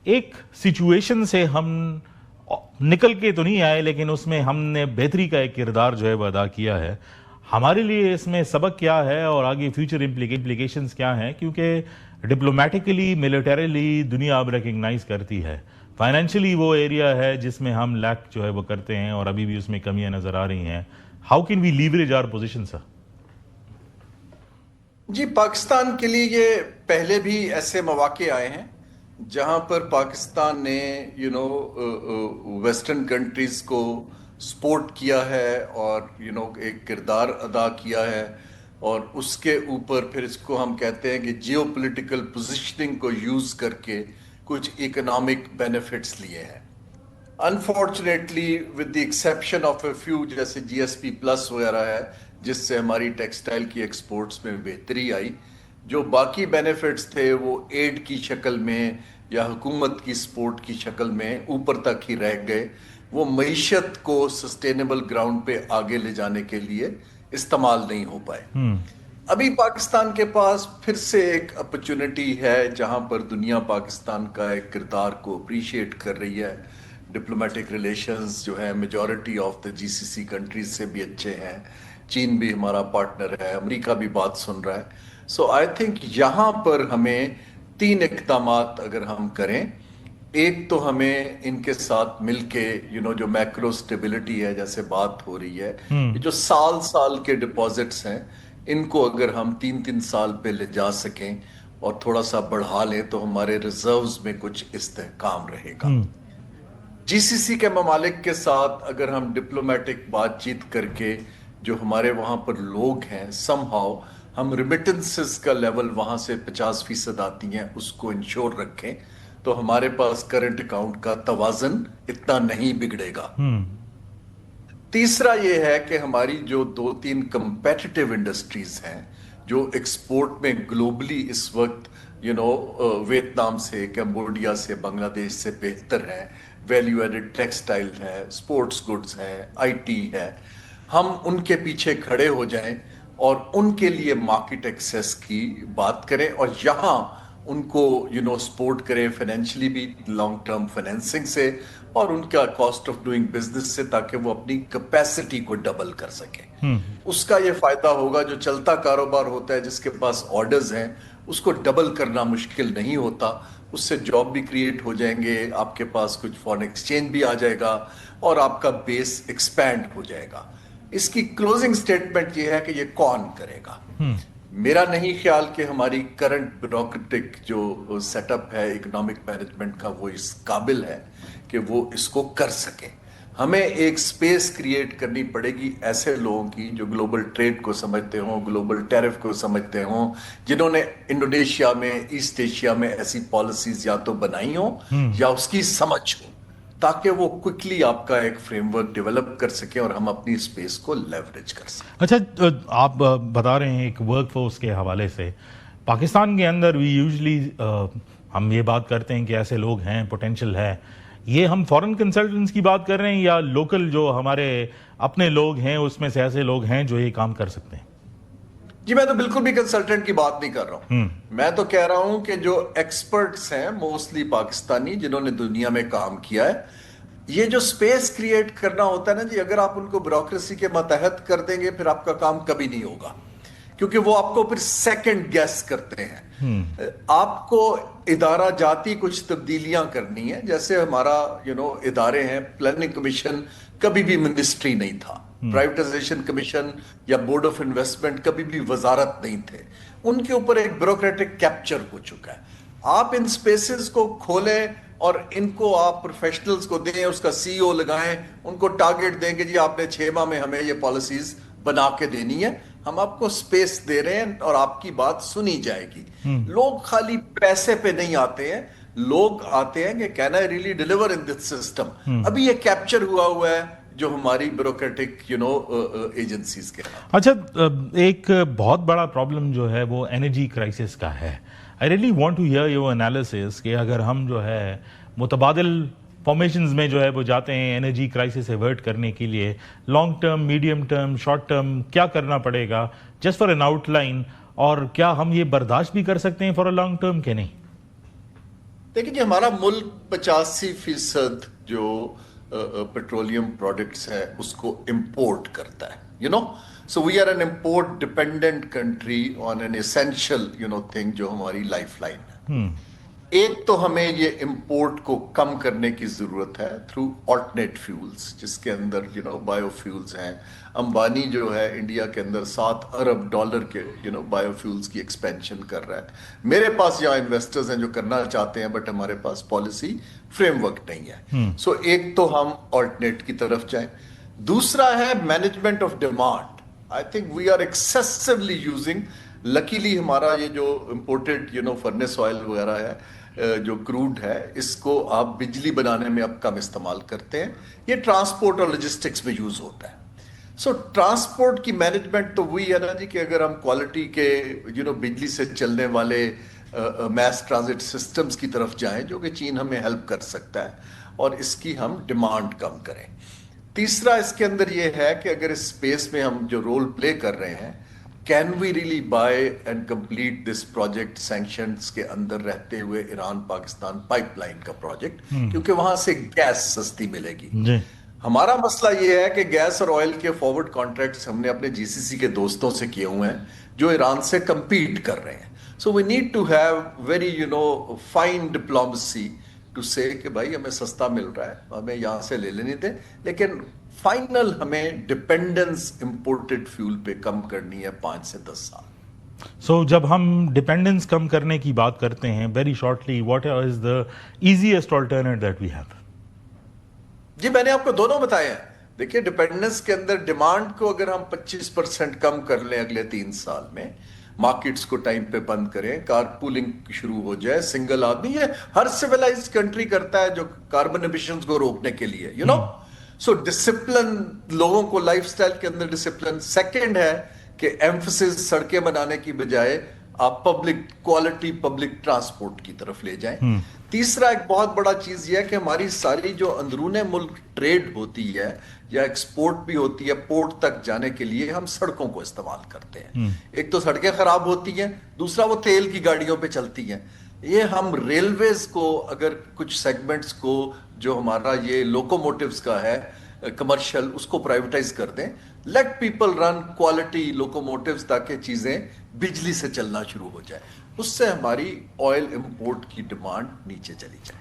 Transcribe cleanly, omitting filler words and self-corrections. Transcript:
ایک سچویشن سے ہم نکل کے تو نہیں آئے لیکن اس میں ہم نے بہتری کا ایک کردار جو ہے وہ ادا کیا ہے. ہمارے لیے اس میں سبق کیا ہے اور آگے فیوچر امپلیکیشنز کیا ہیں؟ کیونکہ ڈپلومیٹیکلی ملیٹریلی دنیا اب ریکگنائز کرتی ہے. فائنینشلی وہ ایریا ہے جس میں ہم لیک جو ہے وہ کرتے ہیں اور ابھی بھی اس میں کمیاں نظر آ رہی ہیں. How can we leverage our position sir? جی، پاکستان کے لیے یہ پہلے بھی ایسے مواقع آئے ہیں جہاں پر پاکستان نے ویسٹرن کنٹریز کو سپورٹ کیا ہے اور ایک کردار ادا کیا ہے، اور اس کے اوپر پھر اس کو ہم کہتے ہیں کہ جیو پولیٹیکل پوزیشننگ کو یوز کر کے کچھ اکنامک بینیفٹس لیے ہیں. Unfortunately with the exception of a few, جیسے جی ایس پی پلس وغیرہ ہے جس سے ہماری ٹیکسٹائل کی ایکسپورٹس میں بہتری آئی، جو باقی بینیفٹس تھے وہ ایڈ کی شکل میں یا حکومت کی سپورٹ کی شکل میں اوپر تک ہی رہ گئے. وہ معیشت کو سسٹینیبل گراؤنڈ پہ آگے لے جانے کے لیے استعمال نہیں ہو پائے. ابھی پاکستان کے پاس پھر سے ایک اپرچونٹی ہے جہاں پر دنیا پاکستان کا ایک کردار کو اپریشیٹ کر رہی ہے. ڈپلومیٹک ریلیشنز جو ہیں majority of the G C C countries سے بھی اچھے ہیں. چین بھی ہمارا پارٹنر ہے، امریکہ بھی بات سن رہا ہے. سو آئی تھنک یہاں پر ہمیں 3 اقدامات اگر ہم کریں. ایک تو ہمیں ان کے ساتھ مل کے جو میکرو سٹیبلٹی ہے جیسے بات ہو رہی ہے، یہ جو سال کے ڈپازٹس ہیں ان کو اگر ہم 3 سال پہ لے جا سکیں اور تھوڑا سا بڑھا لیں تو ہمارے ریزروز میں کچھ استحکام رہے گا. جی سی سی کے ممالک کے ساتھ اگر ہم ڈپلومیٹک بات چیت کر کے جو ہمارے وہاں پر لوگ ہیں سم ہاؤ ہم ریمیٹنسز کا لیول وہاں سے 50% آتی ہیں اس کو انشور رکھیں تو ہمارے پاس کرنٹ اکاؤنٹ کا توازن اتنا نہیں بگڑے گا. تیسرا یہ ہے کہ ہماری جو 2-3 کمپیٹیٹیو انڈسٹریز ہیں جو ایکسپورٹ میں گلوبلی اس وقت ویتنام سے، کمبوڈیا سے، بنگلہ دیش سے بہتر ہیں. ویلیو ایڈڈ ٹیکسٹائل ہے، سپورٹس گڈز ہے، آئی ٹی ہے. ہم ان کے پیچھے کھڑے ہو جائیں اور ان کے لیے مارکیٹ ایکسیس کی بات کریں اور یہاں ان کو سپورٹ کریں فائنینشلی بھی، لانگ ٹرم فائنینسنگ سے اور ان کا کاسٹ آف ڈوئنگ بزنس سے، تاکہ وہ اپنی کیپیسٹی کو ڈبل کر سکیں. اس کا یہ فائدہ ہوگا جو چلتا کاروبار ہوتا ہے جس کے پاس آرڈرز ہیں اس کو ڈبل کرنا مشکل نہیں ہوتا. اس سے جاب بھی کریٹ ہو جائیں گے، آپ کے پاس کچھ فارن ایکسچینج بھی آ جائے گا اور آپ کا بیس ایکسپینڈ ہو جائے گا. اس کی کلوزنگ سٹیٹمنٹ یہ ہے کہ یہ کون کرے گا. میرا نہیں خیال کہ ہماری کرنٹ بیوروکریٹک جو سیٹ اپ ہے اکنامک مینجمنٹ کا وہ اس قابل ہے کہ وہ اس کو کر سکیں. ہمیں ایک سپیس کریٹ کرنی پڑے گی ایسے لوگوں کی جو گلوبل ٹریڈ کو سمجھتے ہوں، گلوبل ٹیرف کو سمجھتے ہوں، جنہوں نے انڈونیشیا میں، ایسٹ ایشیا میں ایسی پالیسیز یا تو بنائی ہوں یا اس کی سمجھ ہو، تاکہ وہ کوئکلی آپ کا ایک فریم ورک ڈیولپ کر سکیں اور ہم اپنی سپیس کو لیوریج کر سکیں. اچھا، آپ بتا رہے ہیں ایک ورک فورس کے حوالے سے پاکستان کے اندر وی یوزلی ہم یہ بات کرتے ہیں کہ ایسے لوگ ہیں، پوٹینشل ہے. یہ ہم فورن کنسلٹنٹس کی بات کر رہے ہیں یا لوکل جو ہمارے اپنے لوگ ہیں اس میں سے ایسے لوگ ہیں جو یہ کام کر سکتے ہیں؟ جی، میں تو بالکل بھی کنسلٹنٹ کی بات نہیں کر رہا ہوں. میں تو کہہ رہا ہوں کہ جو ایکسپرٹس ہیں موسٹلی پاکستانی جنہوں نے دنیا میں کام کیا ہے، یہ جو سپیس کریٹ کرنا ہوتا ہے نا جی، اگر آپ ان کو بیوروکریسی کے ماتحت کر دیں گے پھر آپ کا کام کبھی نہیں ہوگا، کیونکہ وہ آپ کو پھر سیکنڈ گیس کرتے ہیں. آپ کو ادارہ جاتی کچھ تبدیلیاں کرنی ہے. جیسے ہمارا ادارے ہیں، پلاننگ کمیشن کبھی بھی منسٹری نہیں تھا، پرائیویٹائزیشن کمیشن یا بورڈ آف انویسٹمنٹ کبھی بھی وزارت نہیں تھے. ان کے اوپر ایک بیوروکریٹک کیپچر ہو چکا ہے. آپ ان سپیسز کو کھولیں اور ان کو آپ پروفیشنلز کو دیں، اس کا سی او لگائیں، ان کو ٹارگٹ دیں کہ جی آپ نے 6 ماہ میں ہمیں یہ پالیسیز بنا کے دینی ہے. ہم آپ کو سپیس دے رہے ہیں اور آپ کی بات سنی جائے گی. لوگ خالی پیسے پہ نہیں آتے ہیں، لوگ آتے ہیں کہ can I really deliver in this system. ابھی یہ کیپچر ہوا ہے جو ہماری بیوروکریٹک ایجنسیز کے. اچھا، ایک بہت بڑا پرابلم جو ہے وہ انرجی کرائسس کا ہے. I really want to hear your analysis کہ اگر ہم جو ہے متبادل فارمیشنز میں جو ہے وہ جاتے ہیں انرجی کرائسس ایورٹ کرنے کے لیے، long term, medium term, short term کیا کرنا پڑے گا جسٹ فار این آؤٹ لائن، اور کیا ہم یہ برداشت بھی کر سکتے ہیں فار اے لانگ ٹرم کہ نہیں؟ دیکھیں جی ہمارا ملک 85% جو پیٹرولیم پروڈکٹس ہے اس کو امپورٹ کرتا ہے so we are an import dependent country on an essential thing جو ہماری لائف لائن ہے. ایک تو ہمیں یہ امپورٹ کو کم کرنے کی ضرورت ہے تھرو آلٹرنیٹ فیولز جس کے اندر بایو فیولز ہیں. امبانی جو ہے انڈیا کے اندر $7 ارب کے بایو فیولز کی ایکسپینشن کر رہا ہے. میرے پاس یہاں انویسٹرز ہیں جو کرنا چاہتے ہیں بٹ ہمارے پاس پالیسی فریم ورک نہیں ہے. سو ایک تو ہم آلٹرنیٹ کی طرف جائیں. دوسرا ہے management of demand. I think we are excessively using. Luckily ہمارا یہ جو امپورٹڈ فرنس آئل وغیرہ ہے جو کروڈ ہے اس کو آپ بجلی بنانے میں اب کم استعمال کرتے ہیں. یہ ٹرانسپورٹ اور لاجسٹکس میں یوز ہوتا ہے. سو ٹرانسپورٹ کی مینجمنٹ تو وہی ہے نا جی کہ اگر ہم کوالٹی کے بجلی سے چلنے والے میس ٹرانزٹ سسٹمز کی طرف جائیں جو کہ چین ہمیں ہیلپ کر سکتا ہے اور اس کی ہم ڈیمانڈ کم کریں. تیسرا اس کے اندر یہ ہے کہ اگر اس اسپیس میں ہم جو رول پلے کر رہے ہیں can we really buy and complete this project sanctions کے اندر رہتے ہوئے ایران پاکستان پائپ لائن کا پروجیکٹ کیونکہ وہاں سے گیس سستی ملے گی. ہمارا مسئلہ یہ ہے کہ گیس اور آئل کے فارورڈ کانٹریکٹس ہم نے اپنے جی سی سی کے دوستوں سے کیے ہوئے ہیں جو ایران سے کمپیٹ کر رہے ہیں. So we need to have very fine diplomacy to say کہ بھائی ہمیں سستا مل رہا ہے ہمیں یہاں سے لے لینی دیں لیکن فائنل ہمیں ڈپینڈنس امپورٹڈ فیول پہ کم کرنی ہے 5 سے 10 سال. سو جب ہم ڈپینڈنس کم کرنے کی بات کرتے ہیں very shortly what is the easiest alternate that we have? جی میں نے آپ کو دونوں بتایا ہے. دیکھیے ڈپینڈنس کے اندر ڈیمانڈ کو اگر ہم 25% کم کر لیں اگلے 3 سال میں مارکیٹس کو ٹائم پہ بند کریں کار پولنگ شروع ہو جائے سنگل آدمی یہ ہر سویلائز کنٹری کرتا ہے جو کاربن ایمیشنز کو روکنے کے لیے سو ڈسپلن لوگوں کو لائف سٹائل کے اندر ڈسپلن. سیکنڈ ہے کہ ایمفسس سڑکیں بنانے کی بجائے آپ پبلک کوالٹی پبلک ٹرانسپورٹ کی طرف لے جائیں. تیسرا ایک بہت بڑا چیز یہ ہے کہ ہماری ساری جو اندرون ملک ٹریڈ ہوتی ہے یا ایکسپورٹ بھی ہوتی ہے پورٹ تک جانے کے لیے ہم سڑکوں کو استعمال کرتے ہیں. ایک تو سڑکیں خراب ہوتی ہیں دوسرا وہ تیل کی گاڑیوں پہ چلتی ہیں. یہ ہم ریلویز کو اگر کچھ سیگمنٹس کو جو ہمارا یہ لوکوموٹیوز کا ہے کمرشل اس کو پرائیویٹائز کر دیں. لیٹ پیپل رن کوالٹی لوکوموٹیوز تاکہ چیزیں بجلی سے چلنا شروع ہو جائے. اس سے ہماری آئل امپورٹ کی ڈیمانڈ نیچے چلی جائے.